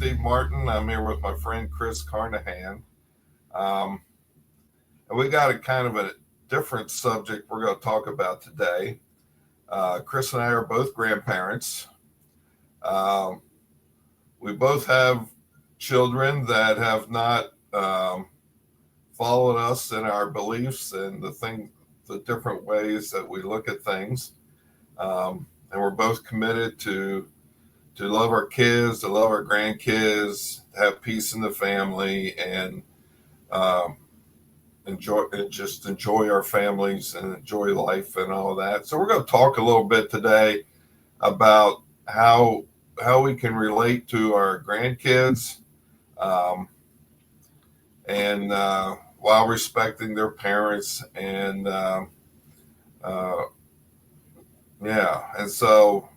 Steve Martin. I'm here with my friend Chris Carnahan. Um, and we got a kind of a different subject we're going to talk about today. Chris and I are both grandparents. Um, we both have children that have not followed us in our beliefs and the different ways that we look at things. And we're both committed to love our kids, to love our grandkids, to have peace in the family, and um, enjoy our families and enjoy life and all of that. So we're going to talk a little bit today about how we can relate to our grandkids, um, and while respecting their parents, and uh, yeah. And so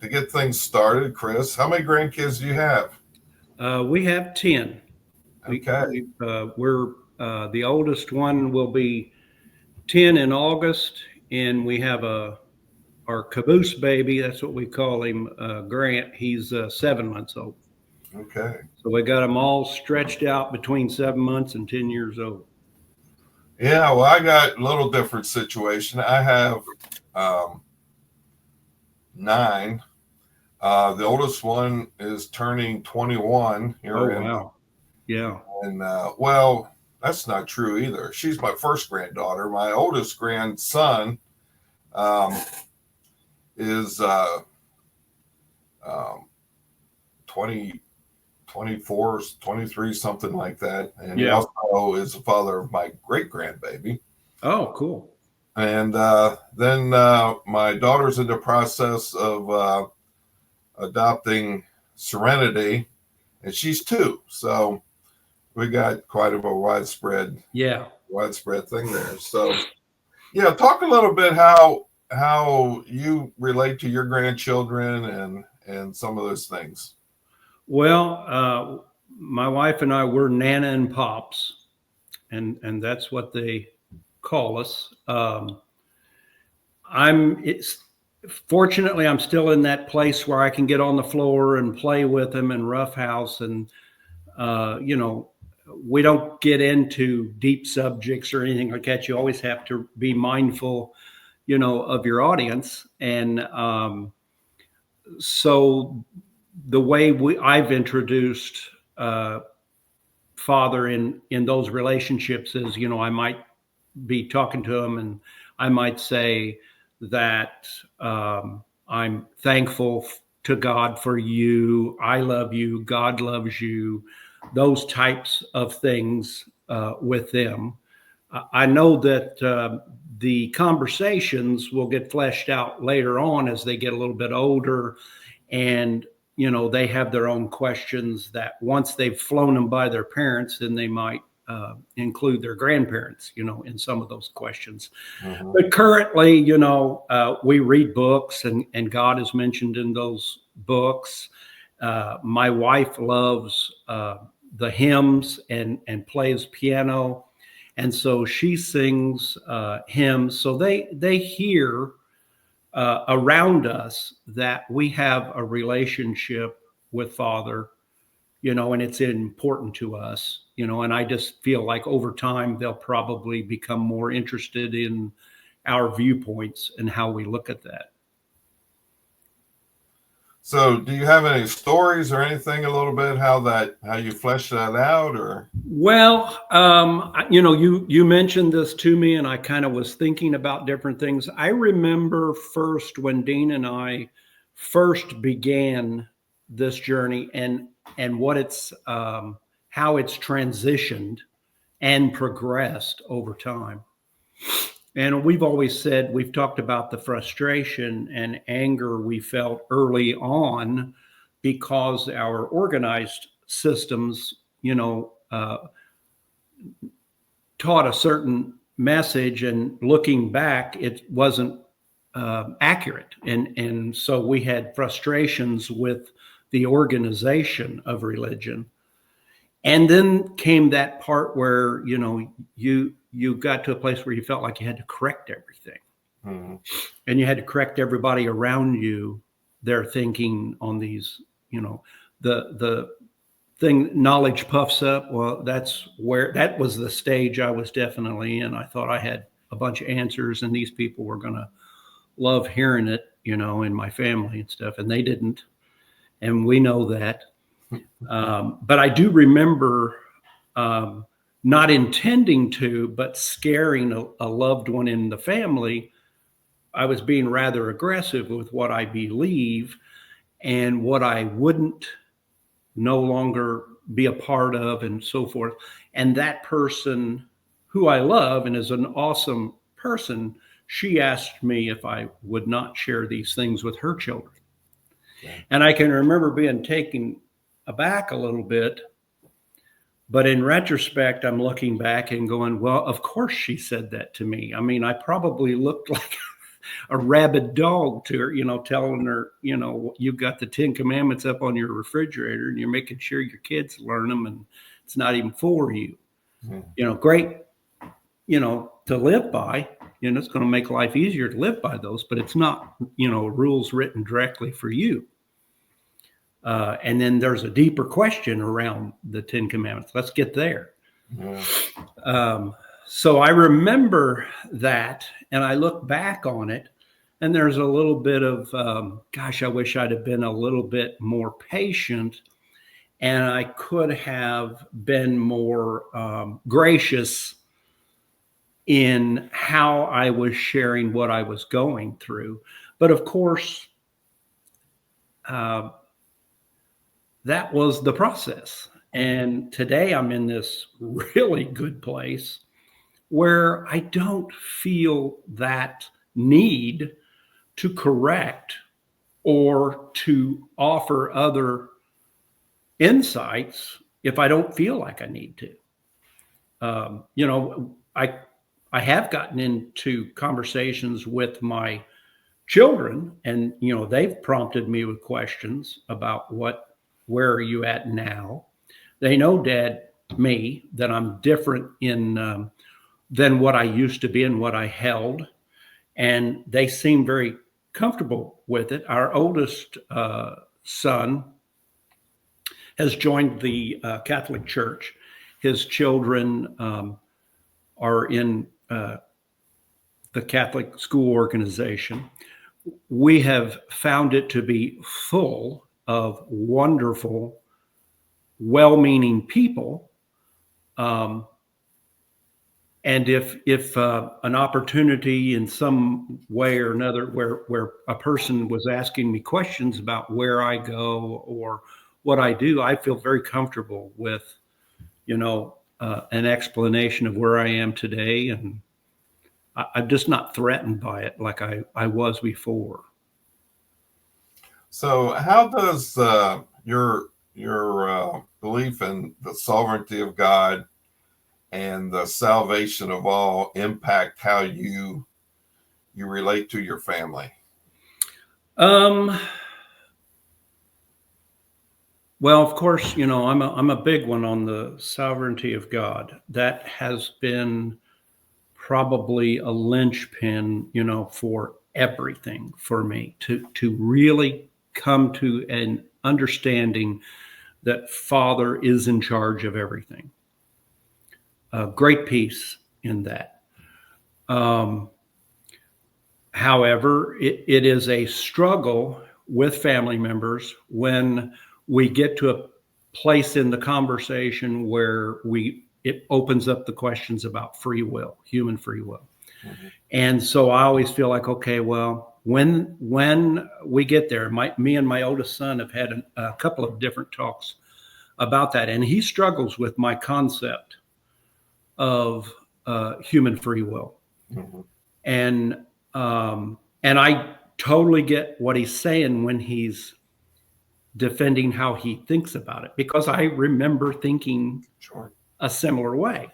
to get things started, Chris, how many grandkids do you have? We have 10. Okay. We're the oldest one will be 10 in August, and we have our caboose baby. That's what we call him, Grant. He's 7 months old. Okay. So we got them all stretched out between 7 months and 10 years old. Yeah, well, I got a little different situation. I have nine. The oldest one is turning 21 here Oh, wow. Yeah. well, that's not true either. She's my first granddaughter. My oldest grandson um, is um, 20, 24, 23, something like that. And he Yeah. also is the father of my great grandbaby. Oh, cool. And then my daughter's in the process of adopting Serenity, and she's 2. So we got quite of a widespread thing there. So yeah, talk a little bit how you relate to your grandchildren and some of those things. Well, my wife and I were Nana and Pops, and that's what they call us. Fortunately, I'm still in that place where I can get on the floor and play with them and roughhouse, and we don't get into deep subjects or anything like that. You always have to be mindful, of your audience, and so the way I've introduced father in those relationships is, I might be talking to him, and I might say that I'm thankful to God for you. I love you. God loves you. Those types of things with them. I know that the conversations will get fleshed out later on as they get a little bit older, and they have their own questions that once they've flown them by their parents, then they might include their grandparents, in some of those questions. Mm-hmm. But currently, we read books, and God is mentioned in those books. My wife loves the hymns and plays piano, and so she sings hymns. So they hear around us that we have a relationship with Father, and it's important to us, and I just feel like over time they'll probably become more interested in our viewpoints and how we look at that. So do you have any stories or anything a little bit how you flesh that out? Or Well, you mentioned this to me, and I kind of was thinking about different things. I remember first when Dean and I first began this journey, and what it's how it's transitioned and progressed over time. And we've talked about the frustration and anger we felt early on because our organized systems, taught a certain message, and looking back, it wasn't accurate. And so we had frustrations with the organization of religion. And then came that part where, you got to a place where you felt like you had to correct everything. mm-hmm. And you had to correct everybody around you, their thinking on these, the knowledge puffs up. Well, that was the stage I was definitely in. I thought I had a bunch of answers and these people were going to love hearing it, in my family and stuff. And they didn't. And we know that. But I do remember not intending to, but scaring a loved one in the family. I was being rather aggressive with what I believe and what I wouldn't no longer be a part of and so forth. And that person who I love and is an awesome person, she asked me if I would not share these things with her children. Okay. And I can remember being taken aback a little bit. But in retrospect, I'm looking back and going, well, of course she said that to me. I mean, I probably looked like a rabid dog to her, telling her, you've got the 10 Commandments up on your refrigerator and you're making sure your kids learn them and it's not even for you. Mm-hmm. Great, to live by, it's going to make life easier to live by those, but it's not, rules written directly for you. And then there's a deeper question around the 10 Commandments. Let's get there. Yeah. So I remember that, and I look back on it, and there's a little bit of, I wish I'd have been a little bit more patient, and I could have been more gracious in how I was sharing what I was going through. But of course, that was the process. And today I'm in this really good place where I don't feel that need to correct or to offer other insights if I don't feel like I need to. I have gotten into conversations with my children and, they've prompted me with questions about where are you at now? They know, Dad, me, that I'm different in than what I used to be and what I held. And they seem very comfortable with it. Our oldest son has joined the Catholic Church. His children are in the Catholic school organization. We have found it to be full of wonderful, well-meaning people. And if an opportunity in some way or another where a person was asking me questions about where I go or what I do, I feel very comfortable with, an explanation of where I am today. And I'm just not threatened by it like I was before. So how does your belief in the sovereignty of God and the salvation of all impact how you relate to your family? Well, of course, I'm a big one on the sovereignty of God. That has been probably a linchpin, for everything for me to really come to an understanding that Father is in charge of everything. Great peace in that. However, it is a struggle with family members when we get to a place in the conversation where it opens up the questions about free will, human free will. Mm-hmm. And so I always feel like, okay, well, when we get there, me and my oldest son have had a couple of different talks about that, and he struggles with my concept of human free will. Mm-hmm. And I totally get what he's saying when he's defending how he thinks about it, because I remember thinking a similar way.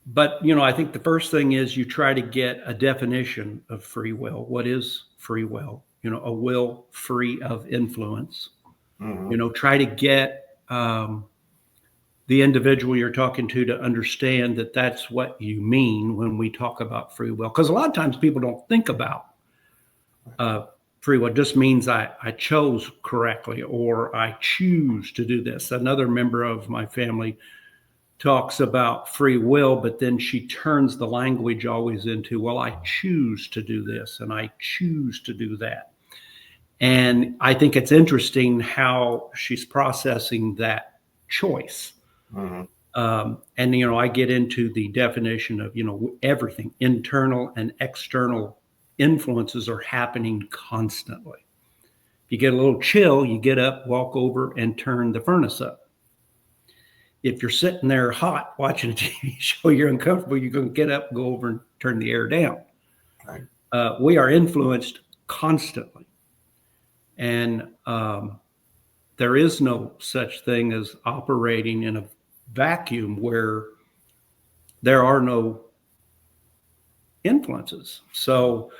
But, I think the first thing is you try to get a definition of free will. What is free will? A will free of influence. Mm-hmm. Try to get the individual you're talking to understand that that's what you mean when we talk about free will. Because a lot of times people don't think about free will just means I chose correctly, or I choose to do this. Another member of my family talks about free will, but then she turns the language always into, well, I choose to do this and I choose to do that. And I think it's interesting how she's processing that choice. Mm-hmm. And, I get into the definition of, everything, internal and external influences are happening constantly. If you get a little chill, you get up, walk over, and turn the furnace up. If you're sitting there hot watching a TV show, you're uncomfortable, you're going to get up, go over and turn the air down. Right. We are influenced constantly. And there is no such thing as operating in a vacuum where there are no influences. So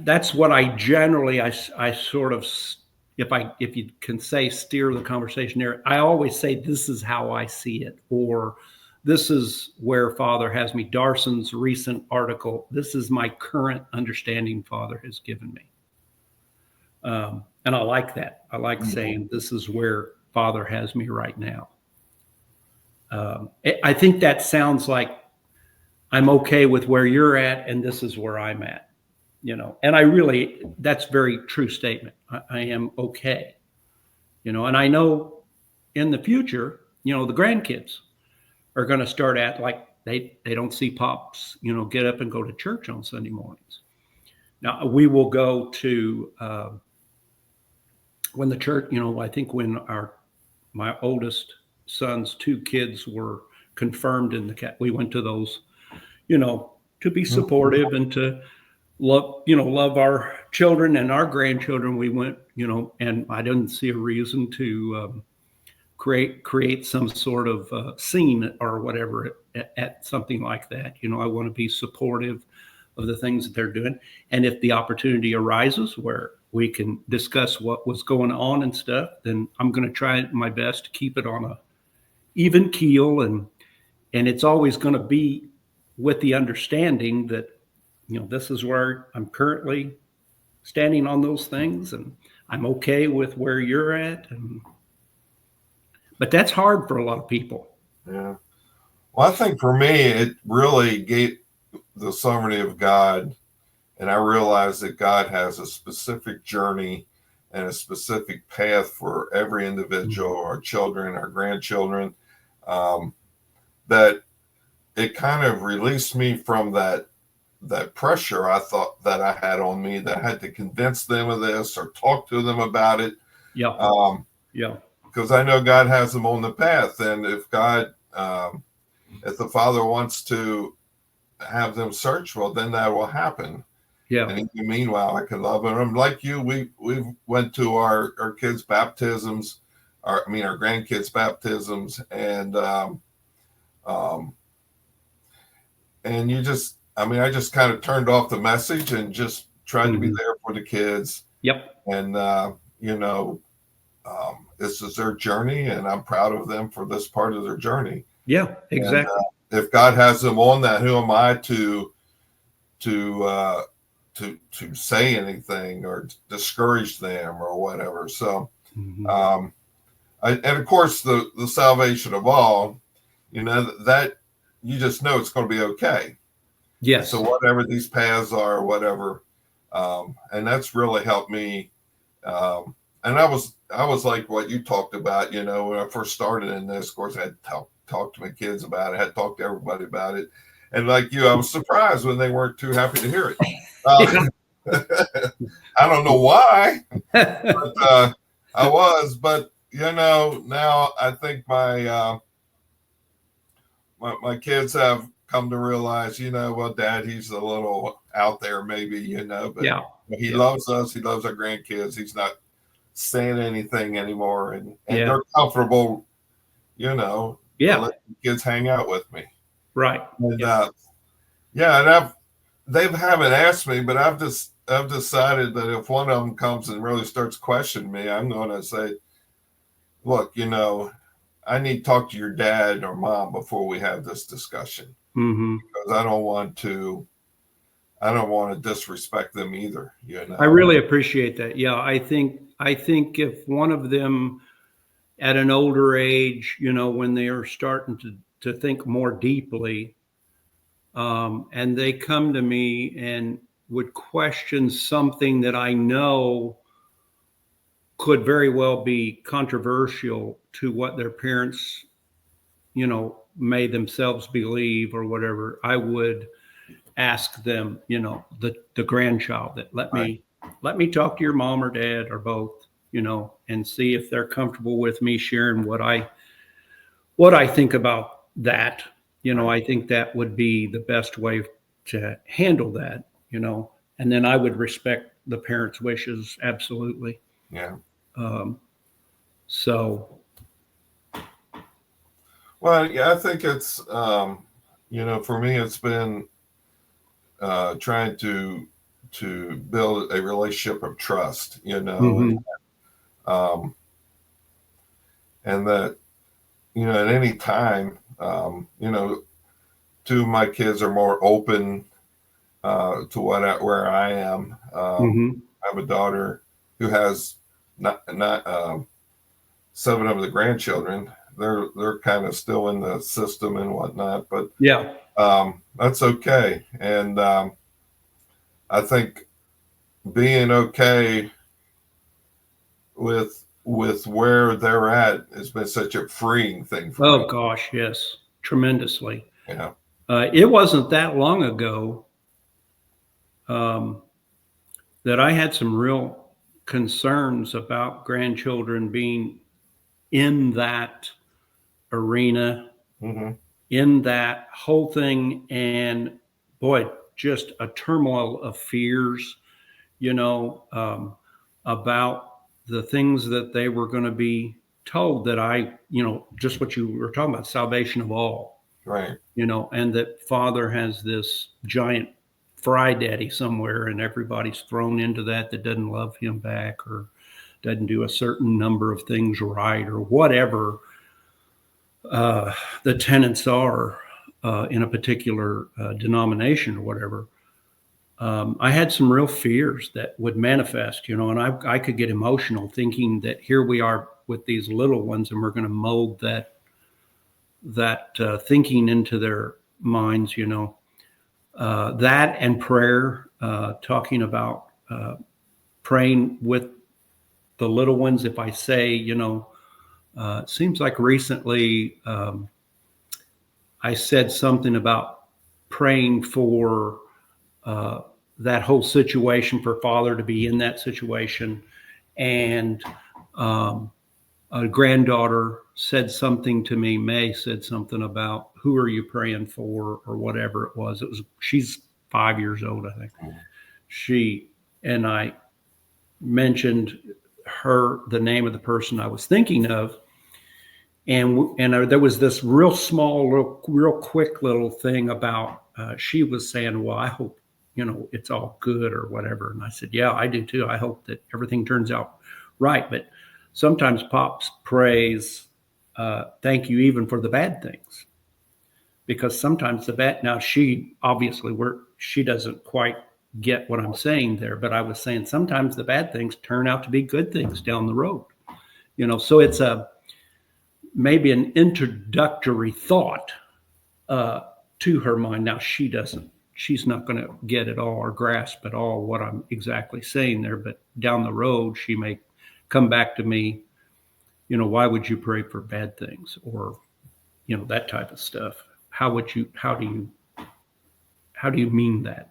that's what I generally, I sort of, if you can say, steer the conversation there, I always say, this is how I see it, or this is where Father has me. Darson's recent article, this is my current understanding Father has given me. And I like that. I like saying, this is where Father has me right now. I think that sounds like I'm okay with where you're at, and this is where I'm at. And that's a very true statement. I am okay, and I know in the future, the grandkids are going to start at like, they don't see pops, get up and go to church on Sunday mornings. Now we will go to, when the church, I think when my oldest son's 2 kids were confirmed in we went to those, to be supportive and to love our children and our grandchildren. We went, and I didn't see a reason to create some sort of scene or whatever at something like that. I want to be supportive of the things that they're doing. And if the opportunity arises where we can discuss what was going on and stuff, then I'm going to try my best to keep it on a even keel. And it's always going to be with the understanding that, this is where I'm currently standing on those things, and I'm okay with where you're at. But that's hard for a lot of people. Yeah. Well, I think for me, it really gave the sovereignty of God. And I realized that God has a specific journey and a specific path for every individual, our children, our grandchildren, that it kind of released me from that pressure I thought that I had on me, that I had to convince them of this or talk to them about it. Yeah. Yeah. Because I know God has them on the path. And if God, if the Father wants to have them search, well, then that will happen. Yeah. And meanwhile, I can love them. Like you, we went to our kids' baptisms, our grandkids' baptisms, and you just, I just kind of turned off the message and just tried to be there for the kids. Yep. And this is their journey, and I'm proud of them for this part of their journey. Yeah, exactly. And, if God has them on that, who am I to say anything or discourage them or whatever? So, and of course, the salvation of all, that you just know it's going to be okay. Yes. So whatever these paths are, whatever, and that's really helped me. And I was like what you talked about, when I first started in this. Of course, I had to talk to my kids about it. I had to talk to everybody about it. And like you, I was surprised when they weren't too happy to hear it. I don't know why, but I was. But now I think my kids have come to realize, well, Dad, he's a little out there, maybe, but he loves us. He loves our grandkids. He's not saying anything anymore, and they're comfortable, let the kids hang out with me. Right. And and they haven't asked me, but I've decided that if one of them comes and really starts questioning me, I'm going to say, look, I need to talk to your dad or mom before we have this discussion, because I don't want to I don't want to disrespect them either. I really appreciate that. Yeah, I think if one of them at an older age, when they are starting to think more deeply, and they come to me and would question something that I know could very well be controversial to what their parents, may themselves believe or whatever, I would ask them, the grandchild, that let me talk to your mom or dad or both, and see if they're comfortable with me sharing what I think about that. I think that would be the best way to handle that, and then I would respect the parents' wishes. Absolutely. Yeah. So. Well, yeah, I think it's, for me, it's been trying to build a relationship of trust, Mm-hmm. and that, at any time, two of my kids are more open to where I am. Mm-hmm. I have a daughter who has not 7 of the grandchildren. They're kind of still in the system and whatnot, but Yeah. that's okay. And I think being okay with where they're at has been such a freeing thing for me. Oh gosh, yes, tremendously. Yeah. It wasn't that long ago that I had some real concerns about grandchildren being in that arena, Mm-hmm. in that whole thing, and boy, just a turmoil of fears, about the things that they were going to be told, that just what you were talking about, salvation of all. Right. And that Father has this giant fry daddy somewhere, and everybody's thrown into that doesn't love him back or doesn't do a certain number of things right or whatever the tenets are in a particular denomination or whatever. I had some real fears that would manifest, and I could get emotional thinking that here we are with these little ones, and we're going to mold that thinking into their minds, that and prayer, talking about praying with the little ones. If I say, it seems like recently I said something about praying for that whole situation, for Father to be in that situation. And a granddaughter said something to me. May said something about, who are you praying for, or whatever it was. She's 5 years old, I think. And I mentioned the name of the person I was thinking of. And there was this real small, real quick little thing about, she was saying, well, I hope, it's all good or whatever. And I said, yeah, I do too. I hope that everything turns out right. But sometimes Pops prays, thank you even for the bad things. Because sometimes now she obviously she doesn't quite get what I'm saying there, but I was saying sometimes the bad things turn out to be good things down the road. So it's maybe an introductory thought to her mind. Now she's not going to get it all or grasp at all what I'm exactly saying there, but down the road, she may come back to me, why would you pray for bad things, or, that type of stuff. How do you mean that?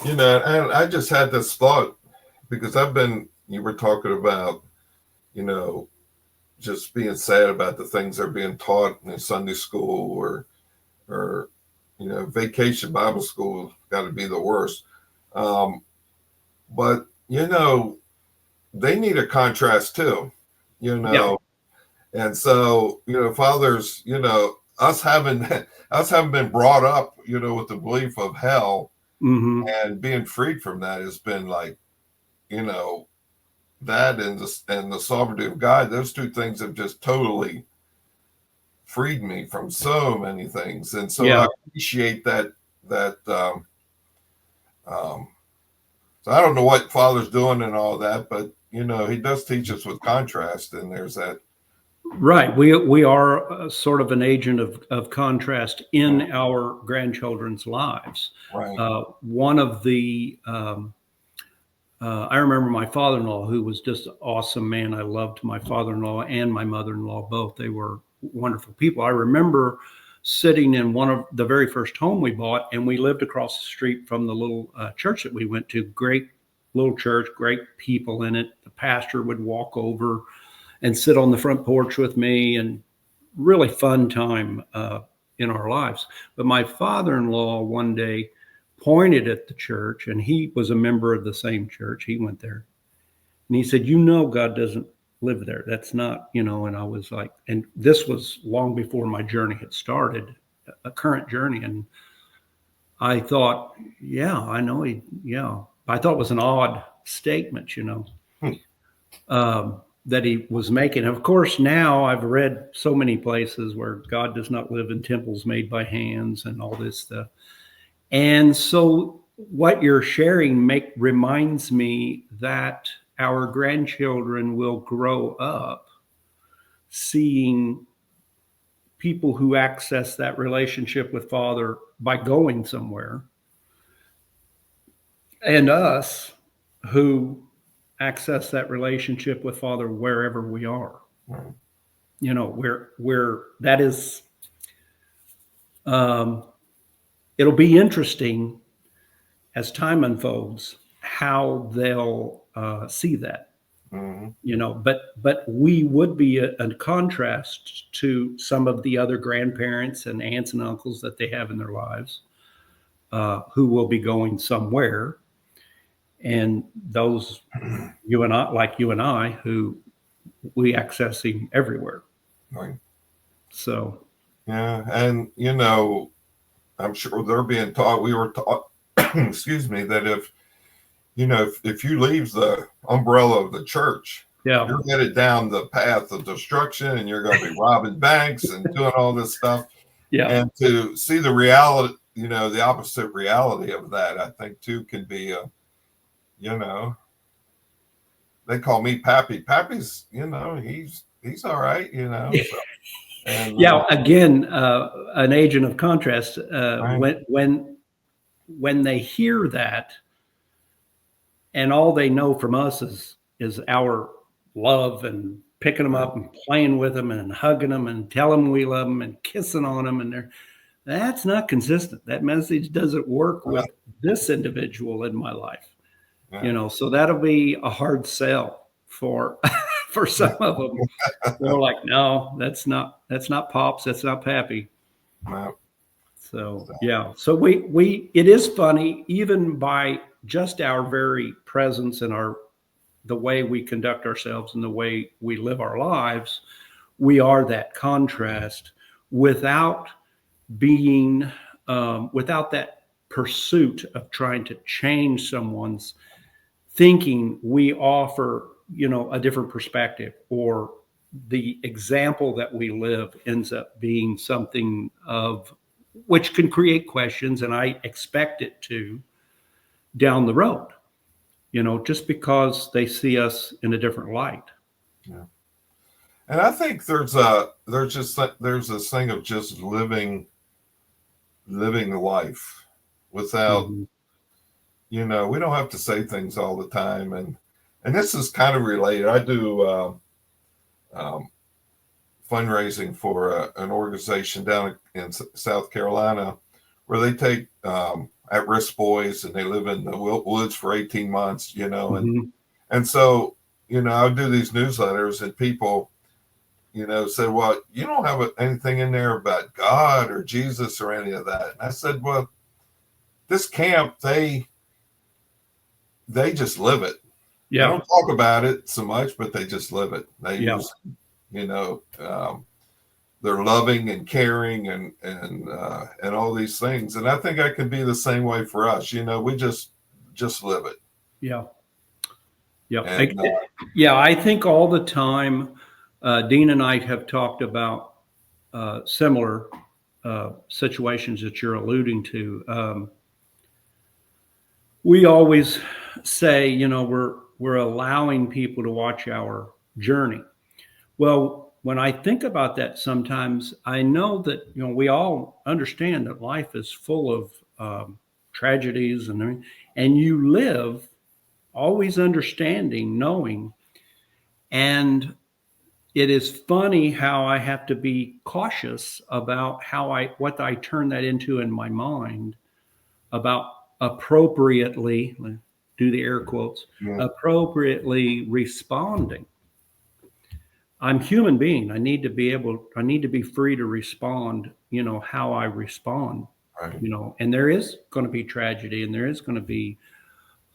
And I just had this thought, because you were talking about, just being sad about the things they're being taught in Sunday school or vacation Bible school got to be the worst. But, they need a contrast too, Yeah. And so, fathers, us having been brought up, with the belief of hell, Mm-hmm. and being freed from that has been like, that and the sovereignty of God. Those two things have just totally freed me from so many things. And so Yeah. I appreciate that Um, so I don't know what Father's doing and all that, but he does teach us with contrast, and there's that. Right. We are sort of an agent of contrast in our grandchildren's lives. Right. One of the I remember my father-in-law, who was just an awesome man. I loved my father-in-law and my mother-in-law both. They were wonderful people. I remember sitting in one of the very first home we bought, and we lived across the street from the little church that we went to. Great little church, great people in it. The pastor would walk over and sit on the front porch with me, and really fun time in our lives. But my father-in-law one day pointed at the church, and he was a member of the same church. He went there, and he said, God doesn't live there. That's not, and I was like, and this was long before my journey had started, a current journey. And I thought, yeah, I know I thought it was an odd statement, that he was making. Of course, now I've read so many places where God does not live in temples made by hands and all this stuff. And so what you're sharing reminds me that our grandchildren will grow up seeing people who access that relationship with Father by going somewhere, and us who access that relationship with Father wherever we are. Right. Where that is, it'll be interesting as time unfolds how they'll see that. Mm-hmm. But we would be a contrast to some of the other grandparents and aunts and uncles that they have in their lives, who will be going somewhere, and those you and I, who we access him everywhere. Right. So Yeah, and I'm sure they're being taught. We were taught, excuse me, that if you leave the umbrella of the church, you're headed down the path of destruction, and you're going to be robbing banks and doing all this stuff. Yeah. And to see the reality, the opposite reality of that, I think too can be they call me Pappy. Pappy's, he's all right, So, and again, an agent of contrast. right. When they hear that, and all they know from us is our love and picking them up and playing with them and hugging them and telling them we love them and kissing on them, and that's not consistent. That message doesn't work with this individual in my life. Yeah. So that'll be a hard sell for for some of them. They're like, no, that's not Pops, that's not Pappy. No. So so we it is funny, even by just our very presence and the way we conduct ourselves and the way we live our lives, we are that contrast without being without that pursuit of trying to change someone's thinking. We offer a different perspective, or the example that we live ends up being something of which can create questions, and I expect it to down the road, just because they see us in a different light. Yeah. And I think there's this thing of just living life without, we don't have to say things all the time. And this is kind of related. I do fundraising for an organization down in South Carolina where they take at-risk boys, and they live in the woods for 18 months, and so, I do these newsletters, and people, say, well, you don't have anything in there about God or Jesus or any of that. And I said, well, this camp, they just live it. They don't talk about it so much, but they just live it. They use, they're loving and caring and all these things. And I think I can be the same way for us. We just live it. Yeah. And, I think all the time, Dean and I have talked about similar situations that you're alluding to. we always say, we're allowing people to watch our journey. Well, when I think about that, sometimes I know that, we all understand that life is full of tragedies and you live always understanding, knowing. And it is funny how I have to be cautious about what I turn that into in my mind about appropriately, do the air quotes, Yeah. appropriately responding. I'm a human being. I need to be free to respond, how I respond, Right. and there is going to be tragedy and there is going to be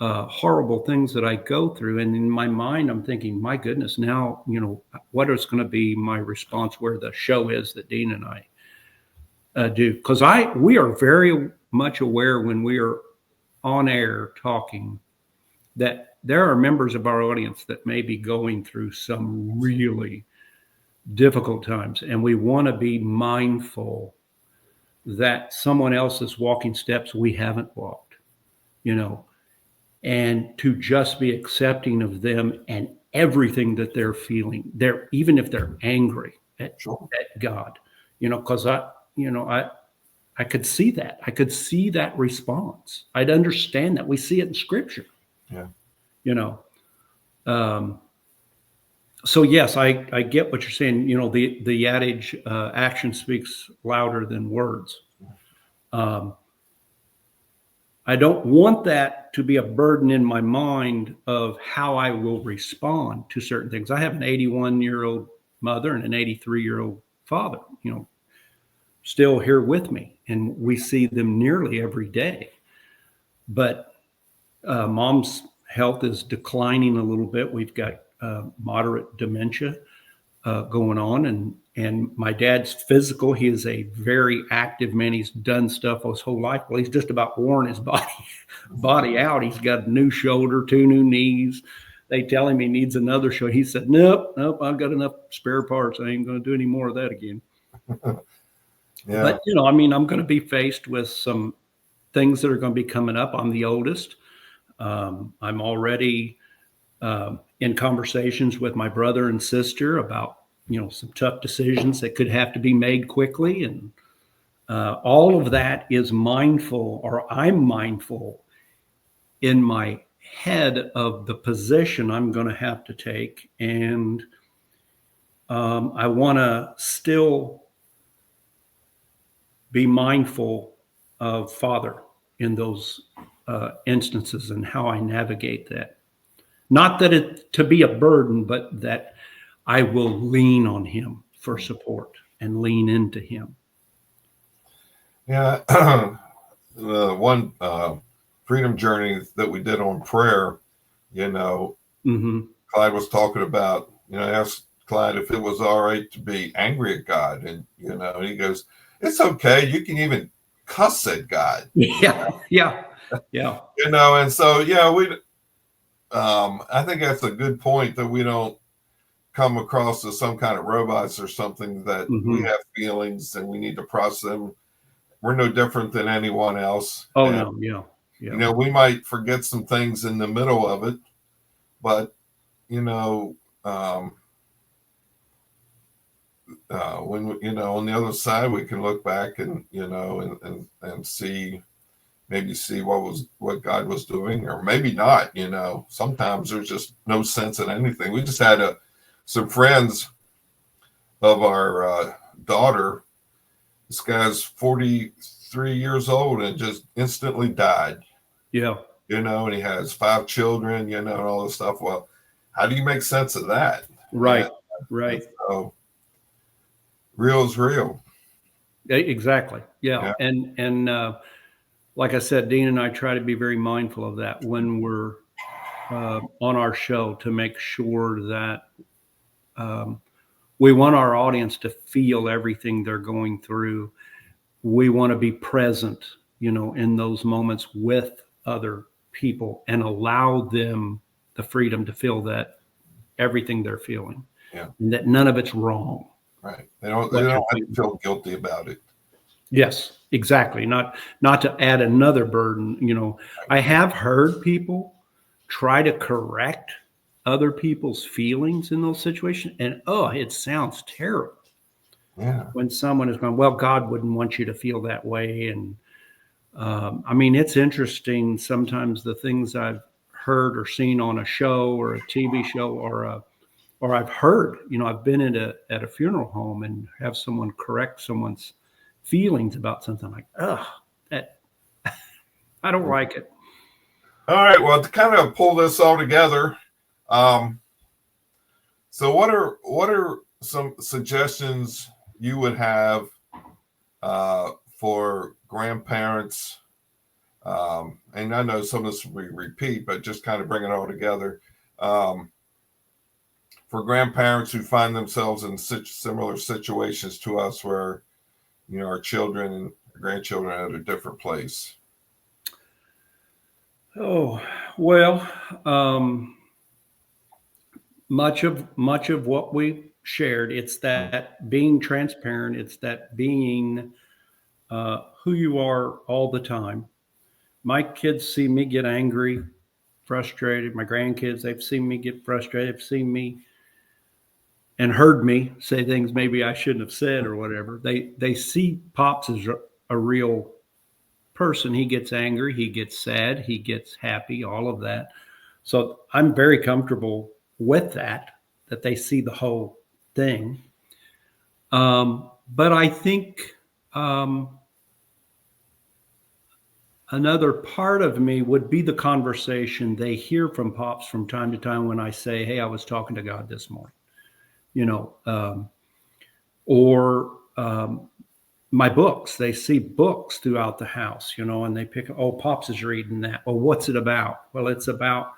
horrible things that I go through. And in my mind, I'm thinking, my goodness, now, what is going to be my response where the show is that Dean and I do? Because we are very much aware when we are on air talking that there are members of our audience that may be going through some really difficult times. And we want to be mindful that someone else is walking steps we haven't walked, and to just be accepting of them and everything that they're feeling. Even if they're angry at God, because I could see that. I could see that response. I'd understand that. We see it in Scripture. Yeah. So yes, I get what you're saying. The adage, action speaks louder than words. I don't want that to be a burden in my mind of how I will respond to certain things. I have an 81-year-old mother and an 83-year-old father, still here with me, and we see them nearly every day. But mom's health is declining a little bit. We've got moderate dementia going on, and my dad's physical. He is a very active man. He's done stuff his whole life. Well, he's just about worn his body out. He's got a new shoulder, 2 new knees. They tell him he needs another shoulder. He said, nope, I've got enough spare parts. I ain't going to do any more of that again. Yeah. But, I'm going to be faced with some things that are going to be coming up. I'm the oldest. I'm already in conversations with my brother and sister about, some tough decisions that could have to be made quickly. And all of that is mindful, or I'm mindful in my head of the position I'm going to have to take. And I want to still be mindful of Father in those instances and how I navigate that. Not that it to be a burden, but that I will lean on him for support and lean into him. Yeah. The one freedom journey that we did on prayer, Mm-hmm. Clyde was talking about, I asked Clyde if it was all right to be angry at God. And, he goes, it's okay. You can even cuss at God. Yeah. And so, I think that's a good point, that we don't come across as some kind of robots or something, that Mm-hmm. we have feelings and we need to process them. We're no different than anyone else. Oh, and, no. Yeah. We might forget some things in the middle of it, but, when, on the other side, we can look back and, and see what God was doing, or maybe not. Sometimes there's just no sense in anything. We just had some friends of our daughter. This guy's 43 years old and just instantly died. Yeah. And he has 5 children, and all this stuff. Well, how do you make sense of that? Right. Right. So real is real. Exactly. Yeah. And like I said, Dean and I try to be very mindful of that when we're on our show, to make sure that we want our audience to feel everything they're going through. We want to be present, in those moments with other people and allow them the freedom to feel that everything they're feeling, and that none of it's wrong. Right. They don't have to feel guilty about it. Yes, exactly. Not to add another burden. I have heard people try to correct other people's feelings in those situations, and oh, it sounds terrible Yeah. when someone is going, well, God wouldn't want you to feel that way. And I mean, it's interesting sometimes the things I've heard or seen on a show or a TV show or I've heard, I've been at a funeral home and have someone correct someone's feelings about something like, oh, that I don't like it. All right. Well, to kind of pull this all together, um, so what are some suggestions you would have for grandparents? And I know some of this will be repeat, but just kind of bring it all together. Um, for grandparents who find themselves in similar situations to us, where our children and grandchildren are at a different place. Oh, well, much of what we shared, it's that being transparent, it's that being who you are all the time. My kids see me get angry, frustrated. My grandkids, they've seen me get frustrated. They've seen me and heard me say things maybe I shouldn't have said or whatever. They see Pops as a real person. He gets angry, he gets sad, he gets happy, all of that. So I'm very comfortable with that they see the whole thing. But I think another part of me would be the conversation they hear from Pops from time to time when I say, hey, I was talking to God this morning, or my books. They see books throughout the house, and they pick, oh, Pops is reading that. Well, what's it about? Well, it's about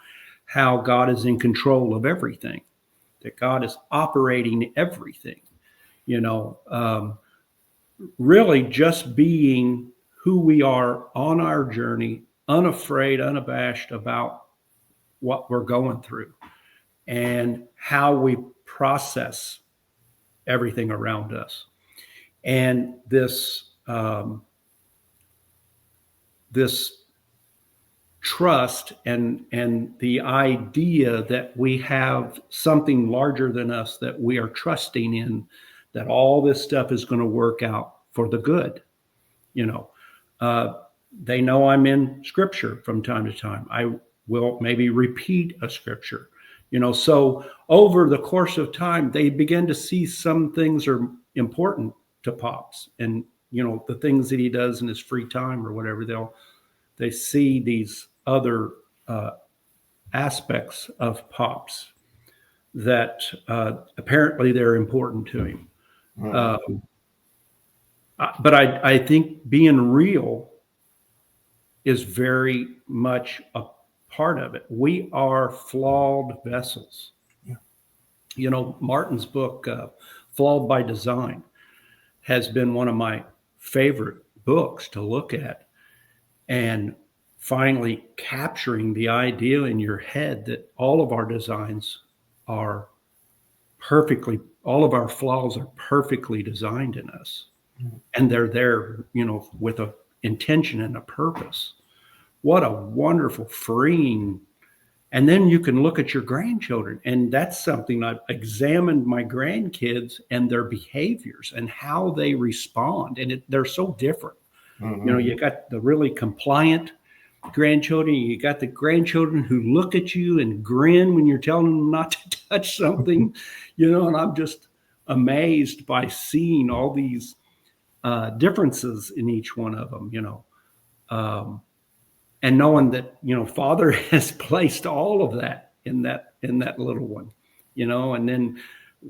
how God is in control of everything, that God is operating everything, really just being who we are on our journey, unafraid, unabashed about what we're going through and how we process everything around us. And this trust and the idea that we have something larger than us that we are trusting in, that all this stuff is going to work out for the good. They know I'm in scripture from time to time. I will maybe repeat a scripture, so over the course of time, they begin to see some things are important to Pops, and the things that he does in his free time or whatever, they see these other aspects of Pops that apparently they're important to him. But I think being real is very much a part of it. We are flawed vessels. Yeah. Martin's book, Flawed by Design, has been one of my favorite books to look at, and finally capturing the idea in your head that all of our designs are all of our flaws are perfectly designed in us. And they're there, with a intention and a purpose. What a wonderful, freeing. And then you can look at your grandchildren, and that's something I've examined my grandkids and their behaviors and how they respond. And they're so different. Mm-hmm. You got the really compliant grandchildren, you got the grandchildren who look at you and grin when you're telling them not to touch something, and I'm just amazed by seeing all these differences in each one of them, and knowing that, Father has placed all of that in that little one, and then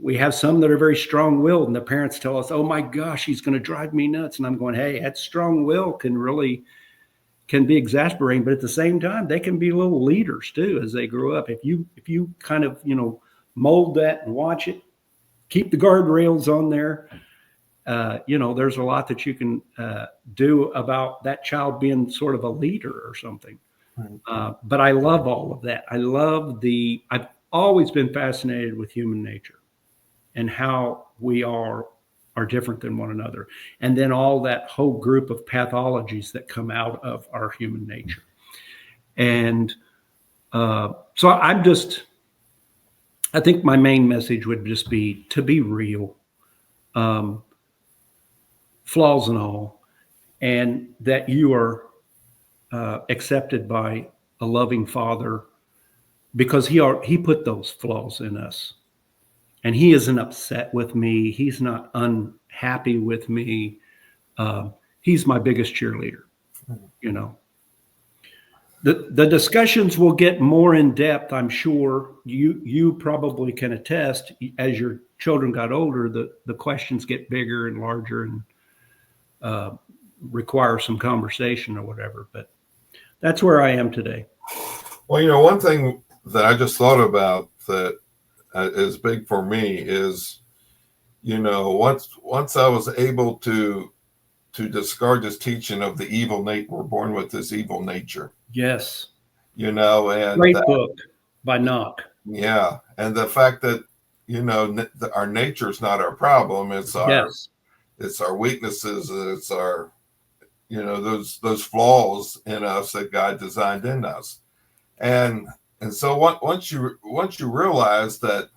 we have some that are very strong-willed, and the parents tell us, oh my gosh, he's going to drive me nuts. And I'm going, hey, that strong will can be exasperating, but at the same time, they can be little leaders too as they grow up. If you kind of, mold that and watch it, keep the guardrails on there, there's a lot that you can do about that child being sort of a leader or something. Right. But I love all of that. I've always been fascinated with human nature and how we are are different than one another. And then all that whole group of pathologies that come out of our human nature. And so I think my main message would just be to be real, flaws and all, and that you are accepted by a loving Father, because he put those flaws in us, and he isn't upset with me. He's not unhappy with me. He's my biggest cheerleader. You know, the discussions will get more in depth. I'm sure you probably can attest. As your children got older, the questions get bigger and larger and require some conversation or whatever. But that's where I am today. Well, one thing that I just thought about that is big for me is, once I was able to discard this teaching of the evil nature, we're born with this evil nature. Yes. And great book by Knock. Yeah. And the fact that, our nature is not our problem. It's our weaknesses. It's our, those flaws in us that God designed in us. And so once you realize that,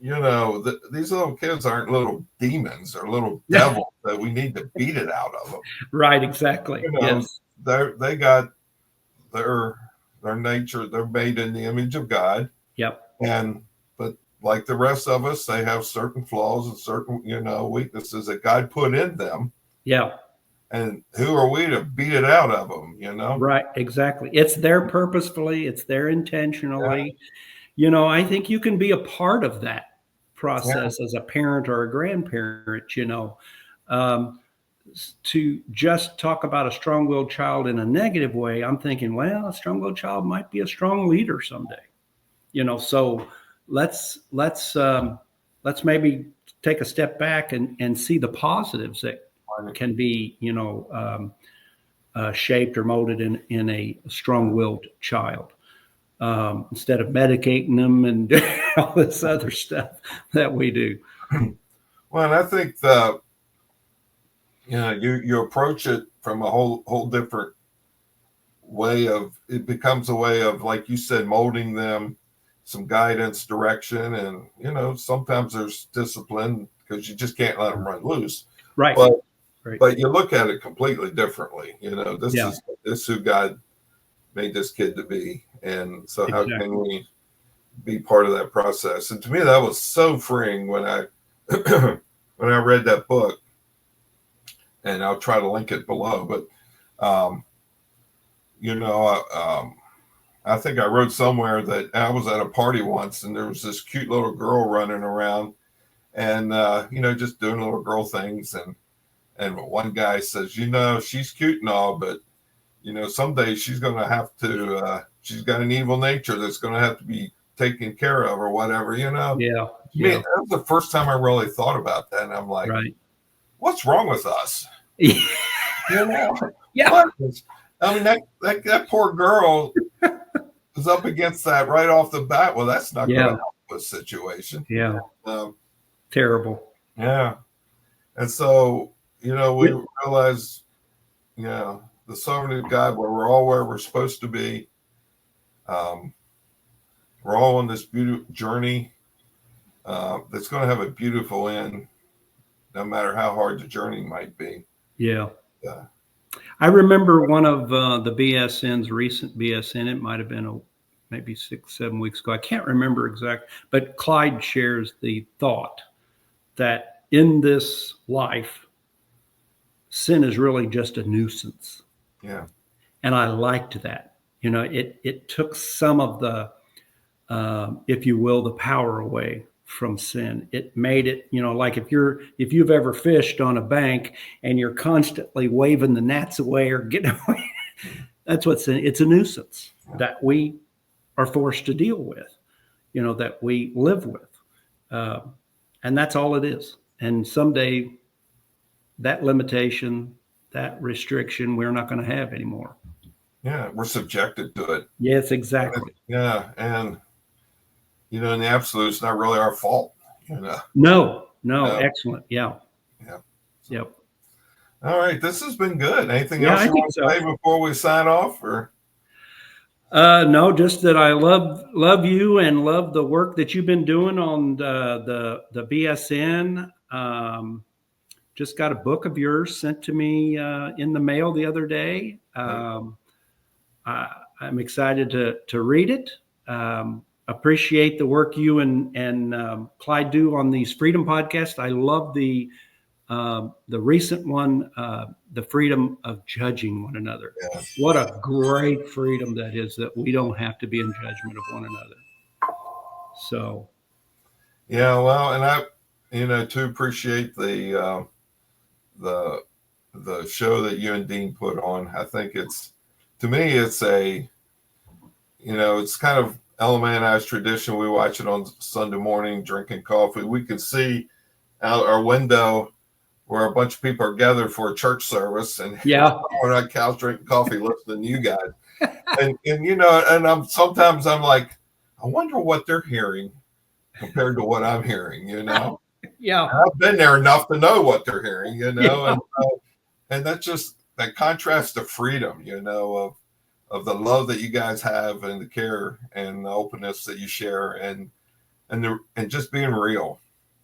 these little kids aren't little demons or little devils that we need to beat it out of them. Right. Exactly. Yes. They got their nature. They're made in the image of God. Yep. But like the rest of us, they have certain flaws and certain, weaknesses that God put in them. Yeah. And who are we to beat it out of them, Right, exactly. It's there purposefully. It's there intentionally. Yeah. I think you can be a part of that process as a parent or a grandparent, to just talk about a strong-willed child in a negative way. I'm thinking, well, a strong-willed child might be a strong leader someday, so let's maybe take a step back and see the positives that can be, shaped or molded in a strong-willed child, instead of medicating them and all this other stuff that we do. Well, and I think you approach it from a whole different way it becomes a way of, like you said, molding them, some guidance, direction, and sometimes there's discipline because you just can't let them run loose. Right. But you look at it completely differently. This is who God made this kid to be. And so how can we be part of that process? And to me, that was so freeing when I when I read that book, and I'll try to link it below. But, I think I wrote somewhere that I was at a party once and there was this cute little girl running around and, just doing little girl things. And one guy says, she's cute and all, but, someday she's going to have to, she's got an evil nature that's going to have to be taken care of or whatever, Yeah. That was the first time I really thought about that. And I'm like, what's wrong with us? Yeah. What? I mean, that poor girl is up against that right off the bat. Well, that's not going to help the situation. Yeah. Terrible. Yeah. And so, we realize, the sovereignty of God, where we're all where we're supposed to be. We're all on this beautiful journey that's going to have a beautiful end, no matter how hard the journey might be. Yeah. I remember one of the BSN's recent BSN. It might have been maybe 6-7 weeks ago. I can't remember exactly, but Clyde shares the thought that in this life, sin is really just a nuisance. Yeah. And I liked that. It took some of the, if you will, the power away from sin. It made it, like if you've ever fished on a bank and you're constantly waving the gnats away or getting away, that's what sin. It's a nuisance that we are forced to deal with, that we live with. And that's all it is. And someday that limitation, that restriction, we're not going to have anymore. Yeah, we're subjected to it. Yes, exactly. Yeah, and in the absolute, it's not really our fault. No, No, No. excellent. Yeah. Yeah. Yep. All right. This has been good. Anything Yeah, else I you think want to so. say before we sign off? Or No, just that I love you and love the work that you've been doing on the BSN. Just got a book of yours sent to me in the mail the other day. I'm excited to read it. Appreciate the work you and Clyde do on these freedom podcasts. I love the recent one, the freedom of judging one another. yeah. What a great freedom that is, that we don't have to be in judgment of one another. So, Yeah. Well, and I, to appreciate the show that you and Dean put on. I think to me, it's it's kind of Elementized tradition. We watch it on Sunday morning, drinking coffee. We can see out our window where a bunch of people are gathered for a church service, and yeah, we're on our couch drinking coffee, listening to you guys. And sometimes I'm like, I wonder what they're hearing compared to what I'm hearing. yeah, I've been there enough to know what they're hearing. yeah. And that's just that contrast to freedom. Of the love that you guys have, and the care and the openness that you share, and just being real.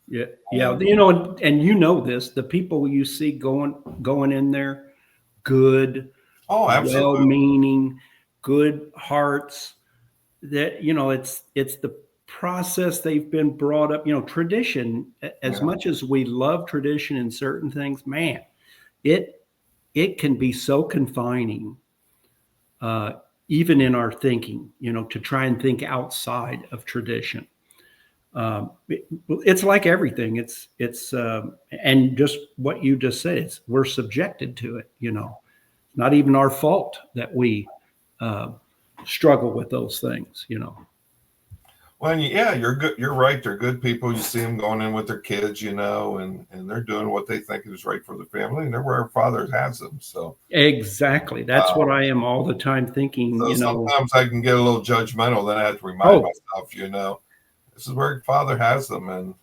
Yeah, yeah. And And this, the people you see going in there, good, absolutely. well-meaning, good hearts. That it's the process they've been brought up. Tradition. As much as we love tradition in certain things, man, it can be so confining. Even in our thinking, to try and think outside of tradition. It's like everything. It's and just what you just said. We're subjected to it. Not even our fault that we struggle with those things. Well, yeah, you're good. You're right. They're good people. You see them going in with their kids, and they're doing what they think is right for the family, and they're where Father has them. So exactly, that's what I am all the time thinking. So sometimes I can get a little judgmental. Then I have to remind myself, this is where Father has them, and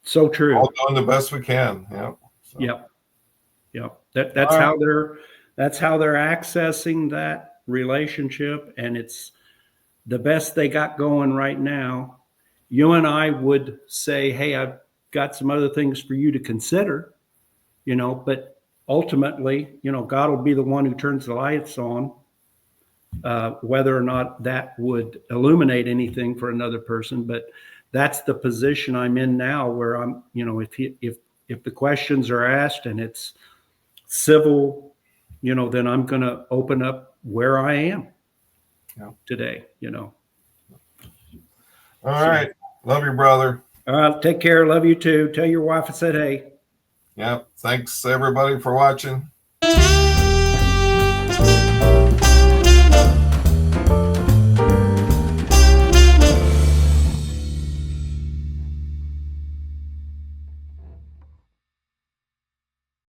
so true. All doing the best we can. Yeah. So. Yep. That's how they're accessing that relationship, and it's the best they got going right now. You and I would say, hey, I've got some other things for you to consider, but ultimately, God will be the one who turns the lights on, whether or not that would illuminate anything for another person. But that's the position I'm in now, where I'm, if the questions are asked and it's civil, then I'm going to open up where I am today, All right. Love you, brother. Take care. Love you too. Tell your wife I said hey. Yep. Thanks everybody for watching.